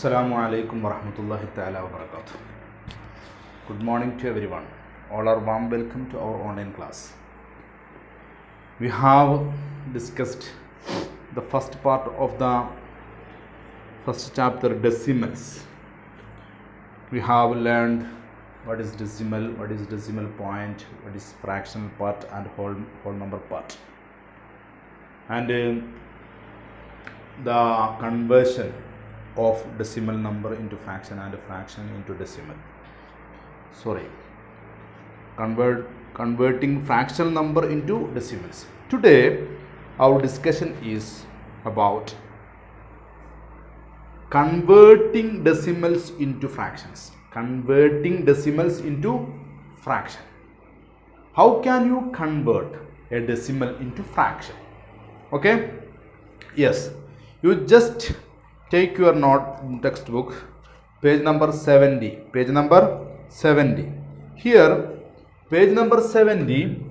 Assalamu alaikum warahmatullahi ta'ala wabarakatuh. Good morning to everyone. All are warm welcome to our online class. We have discussed the first part of the first chapter, decimals. We have learned what is decimal point, what is fractional part and whole number part, and the conversion of decimal number into fraction and fraction into decimal. Converting fractional number into decimals. Today our discussion is about converting decimals into fractions. Converting decimals into fraction. How can you convert a decimal into fraction? Okay? Yes. You just take your textbook, page number 70. Page number 70. Here, page number 70,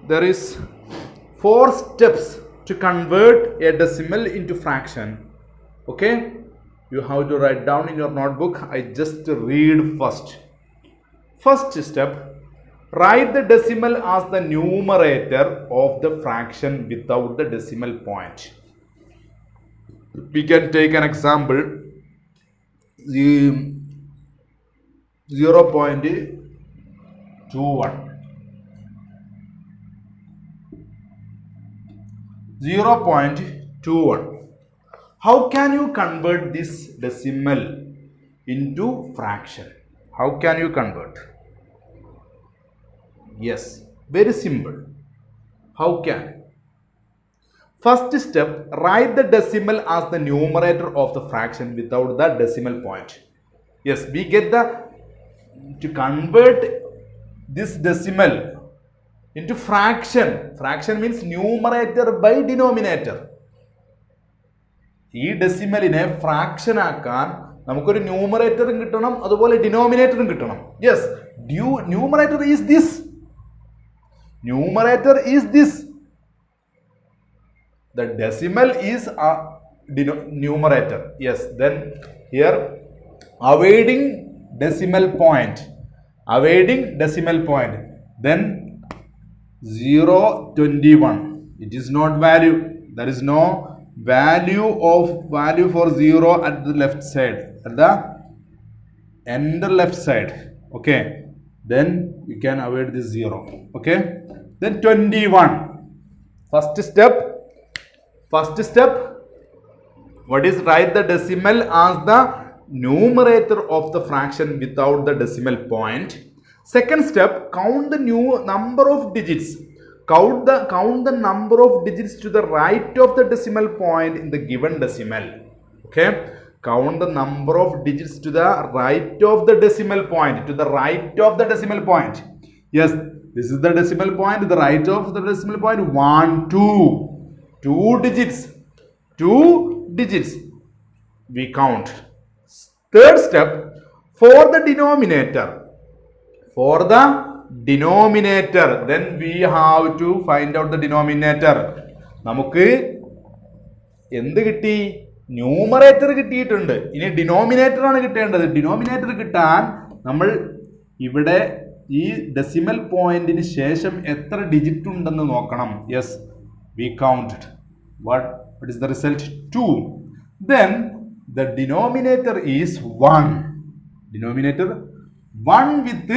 there is 4 steps to convert a decimal into fraction. Okay? You have to write down in your notebook. I just read first. First step, write the decimal as the numerator of the fraction without the decimal point. We can take an example, 0.21. 0.21. How can you convert this decimal into fraction? How can you convert? Yes, very simple. How can? First step, write the decimal as the numerator of the fraction without the decimal point. Yes, we get to convert this decimal into fraction. Fraction means numerator by denominator. ഈ ഡെസിമലിനെ fraction ആക്കാൻ നമുക്കൊരു ന്യൂമറേറ്ററും കിട്ടണം, അതുപോലെ ഡിനോമിനേറ്ററും കിട്ടണം. Yes, numerator is this. Numerator is this. The decimal is a numerator. Yes, then here awaiting decimal point. Then 0.21. It is not value. There is no value for 0 at the left side, at the end left side. Okay, then you can avoid this 0. Okay, then 21. First step, what is write the decimal as the numerator of the fraction without the decimal point. Second step, count the number of digits. Count the number of digits to the right of the decimal point in the given decimal. Okay, count the number of digits to the right of the decimal point. To the right of the decimal point. Yes, this is the decimal point. The right of the decimal point, 1, 2. 2 digits we count. Third step, for the denominator, then we have to find out the denominator. നമുക്ക് എന്ത് കിട്ടി? Numerator കിട്ടിയിട്ടുണ്ട്. ഇനി denominator ആണ് കിട്ടേണ്ടത്. Denominator കിട്ടാൻ നമ്മൾ ഇവിടെ ഈ ഡെസിമൽ പോയിന്റിന് ശേഷം എത്ര ഡിജിറ്റ് ഉണ്ടെന്ന് നോക്കണം. Yes, we counted. What is the result? 2. Then the denominator is 1. Denominator 1 with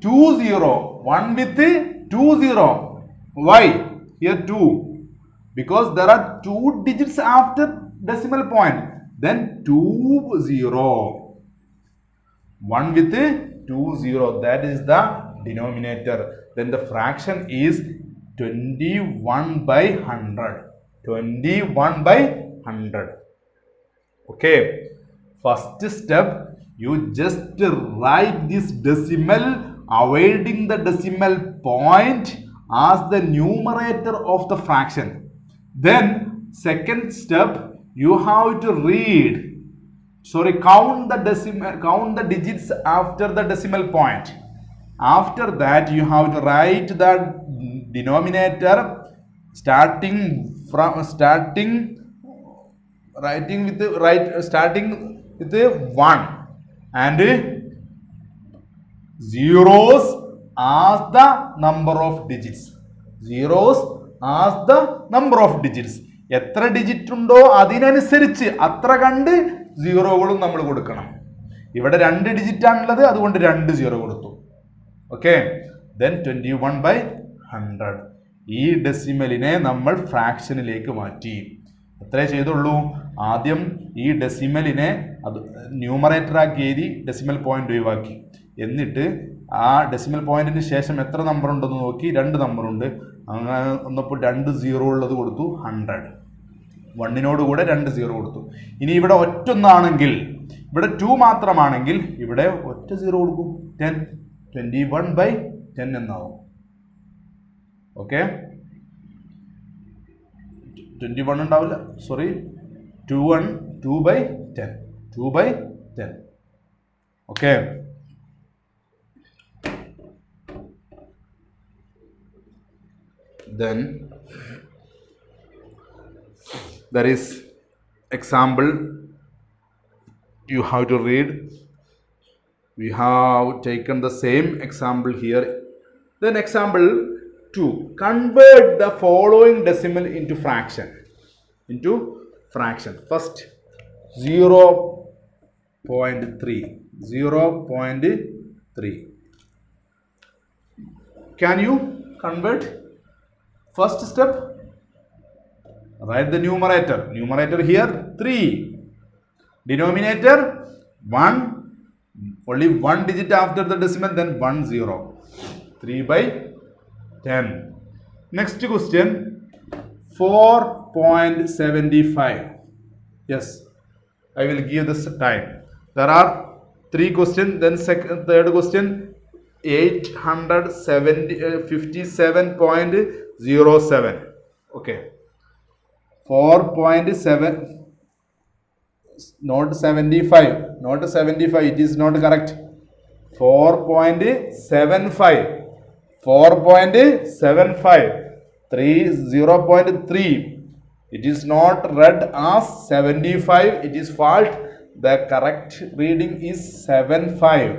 2 0. 1 with 2 0. Why? Here 2. Because there are 2 digits after decimal point. Then 2 0. 1 with 2 0. That is the denominator. Then the fraction is 21 by 100. 21 by 100. Okay. First step, you just write this decimal avoiding the decimal point as the numerator of the fraction. Then second step, you have to count the digits after the decimal point. After that, you have to write the denominator starting starting with 1 and zeros as the number of digits. Zeros as the number of digits. എത്ര digit ഉണ്ടോ അതിനനുസരിച്ച് അത്ര കണ്ട് സീറോകളും നമ്മൾ കൊടുക്കണം. ഇവിടെ 2 digit ആണുള്ളത്, അതുകൊണ്ട് 2 സീറോ കൊടുത്തു. Okay, then 21/100. ഈ ഡെസിമലിനെ നമ്മൾ ഫ്രാക്ഷനിലേക്ക് മാറ്റി. അത്രേ ചെയ്തുള്ളൂ. ആദ്യം ഈ ഡെസിമലിനെ അത് ന്യൂമറേറ്റർ ആക്കി എഴുതി ഡെസിമൽ പോയിന്റ് ഒഴിവാക്കി. എന്നിട്ട് ആ ഡെസിമൽ പോയിന്റിന് ശേഷം എത്ര നമ്പർ ഉണ്ടെന്ന് നോക്കി. 2 നമ്പറുണ്ട്. അങ്ങനെ വന്നപ്പോൾ 2 സീറോ ഉള്ളത് കൊടുത്തു 100. 1നോട് കൂടെ 2 സീറോ കൊടുത്തു. ഇനി ഇവിടെ ഒറ്റൊന്നാണെങ്കിൽ, ഇവിടെ 2 മാത്രമാണെങ്കിൽ ഇവിടെ ഒറ്റ സീറോ കൊടുക്കും. 10, 21/10 എന്നാവും. ഓക്കെ, 21 ഉണ്ടാവില്ല, sorry, 2/10. 2/10. Okay, then there is example you have to read. We have taken the same example here. Then example 2, convert the following decimal into fraction. First 0.3. 0.3. Can you convert? First step, write the numerator. Numerator here 3. Denominator 1. Only 1 digit after the decimal, then 1 0. 3/10. Next question, 4.75. Yes, I will give this time. There are 3 questions. Then third question, 857.07. Okay, 4.7, not 75, it is not correct. 4.75, 0.3. It is not read as 75. It is fault. The correct reading is 75,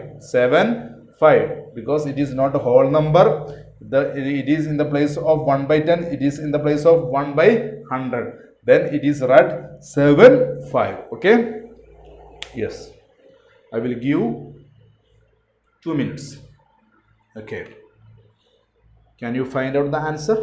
because it is not a whole number. It is in the place of 1/10. It is in the place of 1/100. Then it is read 75. Okay, yes, I will give 2 minutes. Okay, can you find out the answer?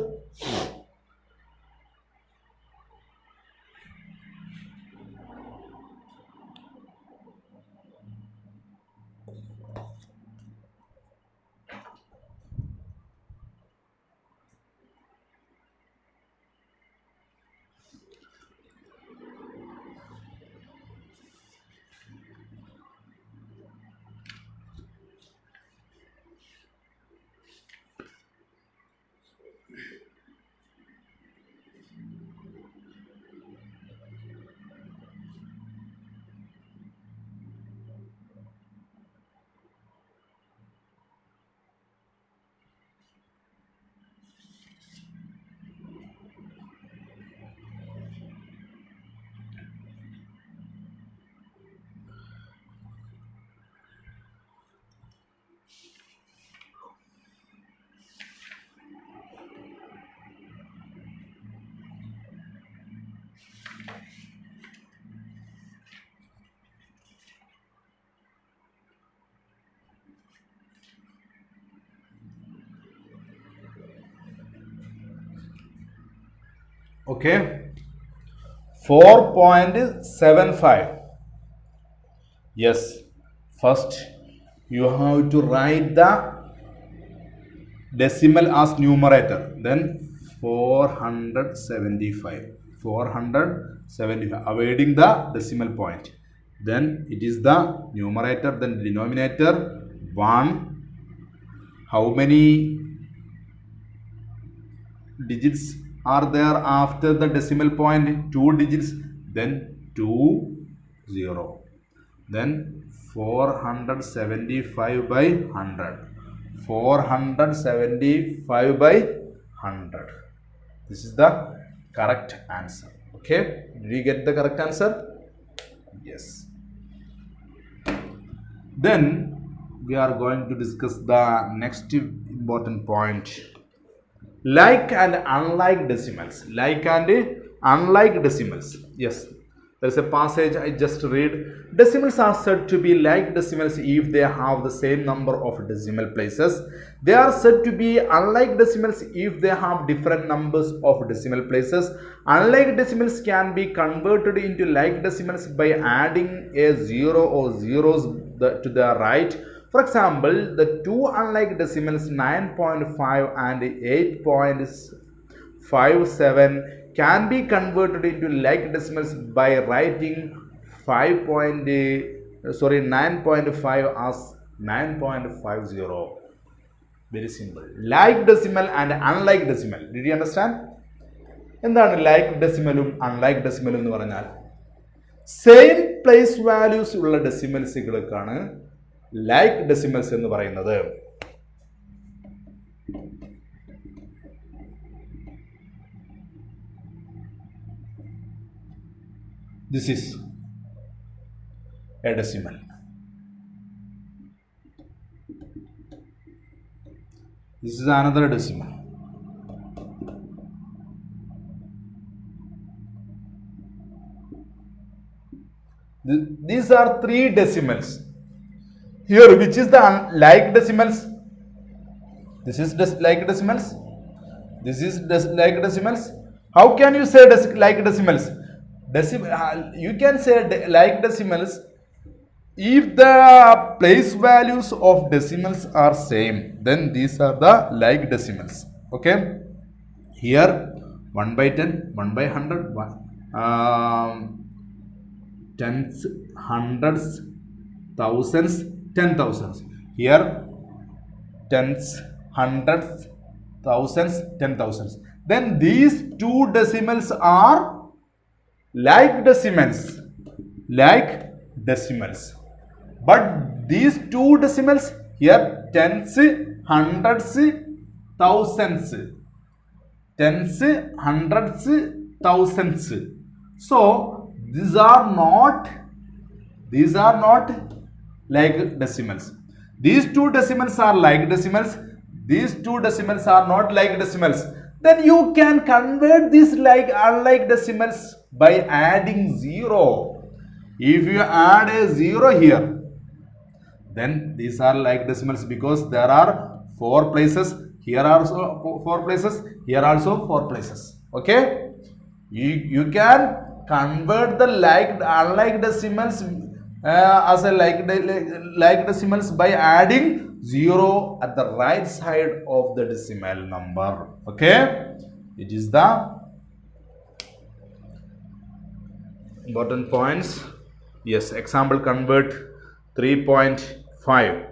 Okay, 4.75. Yes, first you have to write the decimal as numerator, then 475, avoiding the decimal point. Then it is the numerator, then denominator 1. How many digits are there after the decimal point? 2 digits, then 2 0. Then 475/100. 475/100. This is the correct answer. Okay, did you get the correct answer? Yes. Then we are going to discuss the next important point, like and unlike decimals. Like and unlike decimals. Yes, there is a passage I just read. Decimals are said to be like decimals if they have the same number of decimal places. They are said to be unlike decimals if they have different numbers of decimal places. Unlike decimals can be converted into like decimals by adding a zero or zeros to the right. For example, the two unlike decimals 9.5 and 8.57 can be converted into like decimals by writing 9.5 as 9.50. Very simple. Like decimal and unlike decimal. Did you understand? എന്താണ് like ഡെസിമലും unlike ഡെസിമലും എന്ന് പറഞ്ഞാൽ same place values ഉള്ള ഡെസിമൽസുകൾക്കാണ് like decimals എന്ന് പറയുന്നത്. This is a decimal. This is another decimal. These are three decimals. Here, which is the like decimals? This is like decimals. This is like decimals. How can you say like decimals? You can say like decimals if the place values of decimals are same, then these are the like decimals. Okay, here 1 by 10, 1 by 100, tens, hundreds, thousands, 10,000s. Here tens, hundreds, thousands, 10,000s. Then these two decimals are like decimals, but these two decimals here, tens, hundreds, thousands, tens, hundreds, thousands. So these are not like decimals. These two decimals are like decimals. These two decimals are not like decimals. Then you can convert these like unlike decimals by adding zero. If you add a zero here, then these are like decimals because there are 4 places. Here are also 4 places. Here also 4 places. Okay, you can convert the like unlike decimals as a like decimals by adding 0 at the right side of the decimal number. Okay, it is the important points. Yes, example, convert 3.5,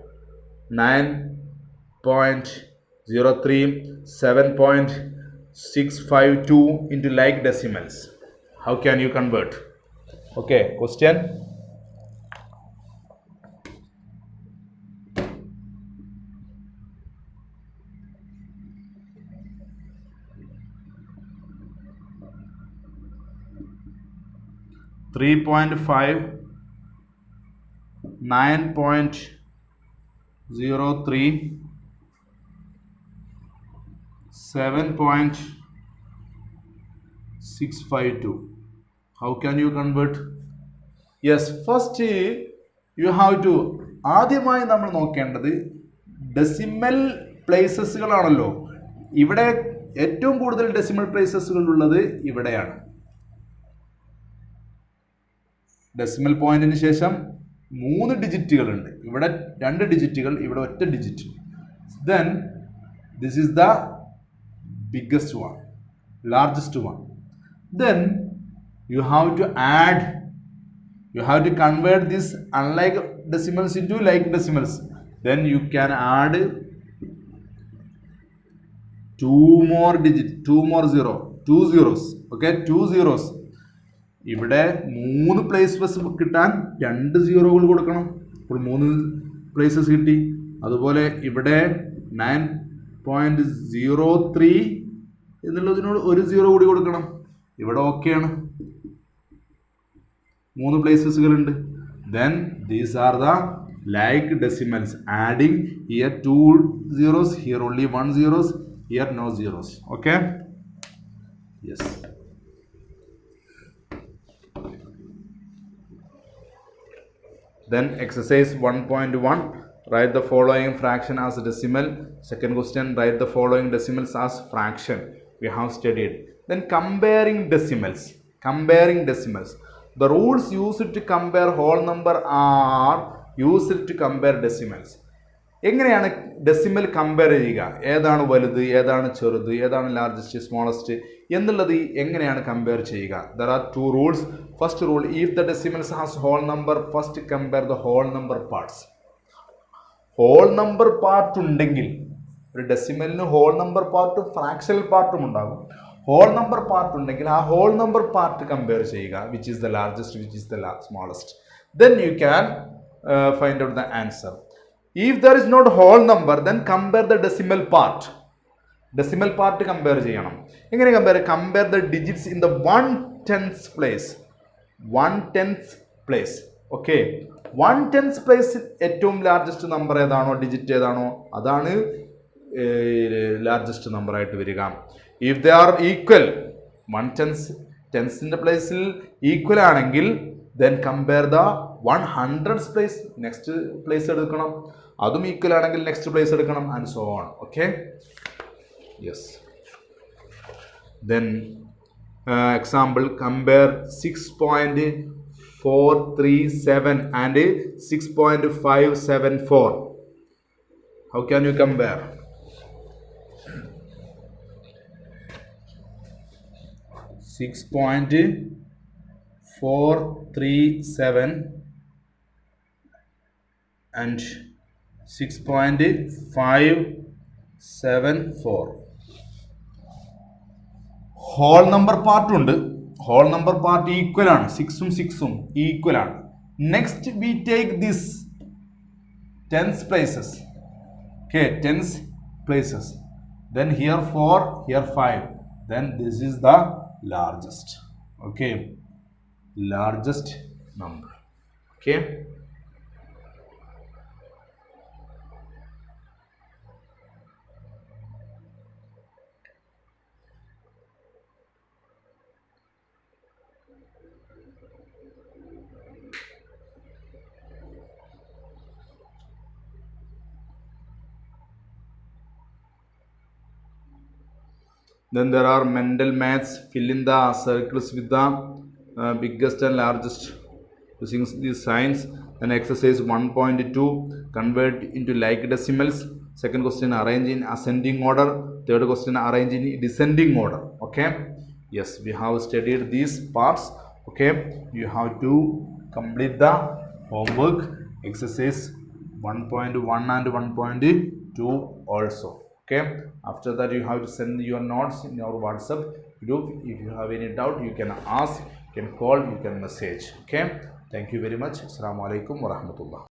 9.03, 7.652 into like decimals. How can you convert? Okay, question. Three 9.03, 7.652. How can you convert? Yes, first you have to ആദ്യമായി നമ്മൾ നോക്കേണ്ടത് decimal പ്ലേസസുകളാണല്ലോ. ഇവിടെ ഏറ്റവും കൂടുതൽ decimal പ്ലേസസുകൾ ഉള്ളത് ഇവിടെയാണ്. Decimal പോയിന്റിന് ശേഷം 3 ഡിജിറ്റുകളുണ്ട്. ഇവിടെ 2 ഡിജിറ്റുകൾ, ഇവിടെ ഒറ്റ digit. Then this is the biggest one, largest one. Then you have to convert this unlike decimals into like decimals. Then you can add 2 more digits, 2 more zeros. Okay, 2 zeros. ഇവിടെ 3 places കിട്ടാൻ 2 സീറോകൾ കൊടുക്കണം. ഇപ്പോൾ 3 places കിട്ടി. അതുപോലെ ഇവിടെ 9.03 എന്നുള്ളതിനോട് 1 zero കൂടി കൊടുക്കണം. ഇവിടെ ഓക്കെയാണ്, 3 പ്ലേസസുകളുണ്ട്. Then these are the like decimals. Adding here 2 zeros, here only 1 zeros, here no zeros. Okay? Yes. Then exercise 1.1. Write the following fraction as a decimal. Second question, write the following decimals as fraction. We have studied. Then comparing decimals. Comparing decimals. The rules used to compare whole number are used to compare decimals. എങ്ങനെയാണ് decimal compare ചെയ്യുക? ഏതാണ് വലുത്, ഏതാണ് ചെറുത്, ഏതാണ് largest, smallest എന്നുള്ളത് എങ്ങനെയാണ് compare ചെയ്യുക? There are 2 rules. First rule, if the decimals has whole number, first compare the whole number parts. Whole number part ഉണ്ടെങ്കിൽ, ഒരു ഡെസിമലിന് ഹോൾ നമ്പർ പാർട്ടും ഫ്രാക്ഷണൽ പാർട്ടും ഉണ്ടാകും. ഹോൾ നമ്പർ പാർട്ട് ഉണ്ടെങ്കിൽ ആ ഹോൾ നമ്പർ പാർട്ട് കമ്പയർ ചെയ്യുക, which is the largest, which is the smallest. Then you can find out the answer. If there is not whole number, then compare the decimal part. Decimal part compare ചെയ്യണം. എങ്ങനെ compare the digits in the 1/10th place. 1/10th place. Okay. 1/10th place ഏറ്റവും largest number ഏതാണോ, digit ഏതാണോ, അതാണ് largest number ആയിട്ട് വരിക. If they are equal, 1/10th പ്ലേസിൽ equal ആണെങ്കിൽ, then compare the 100th place. Next place എടുക്കണം. അതും ഈക്വൽ ആണെങ്കിൽ നെക്സ്റ്റ് പ്ലേസ് എടുക്കണം, and so on. Okay, yes. Then example, compare 6.437 and 6.574. How can you compare? Six 437 and 6.574. Whole number part ഉണ്ട്. Whole number part equal ആണ്, 6ഉം 6ഉം equal ആണ്. Next we take this 10th places. Okay, 10th places. Then here 4, here 5. Then this is the largest. Okay, largest number. Okay. Then there are mental maths. Fill in the circles with the biggest and largest using these signs. Then exercise 1.2, convert into like decimals. Second question, arrange in ascending order. Third question, arrange in descending order. Okay, yes, we have studied these parts. Okay, you have to complete the homework, exercise 1.1 and 1.2 also. Okay, after that you have to send your notes in your WhatsApp group. If you have any doubt, you can ask, you can call, you can message. Okay, thank you very much. Assalamu alaikum wa rahmatullah.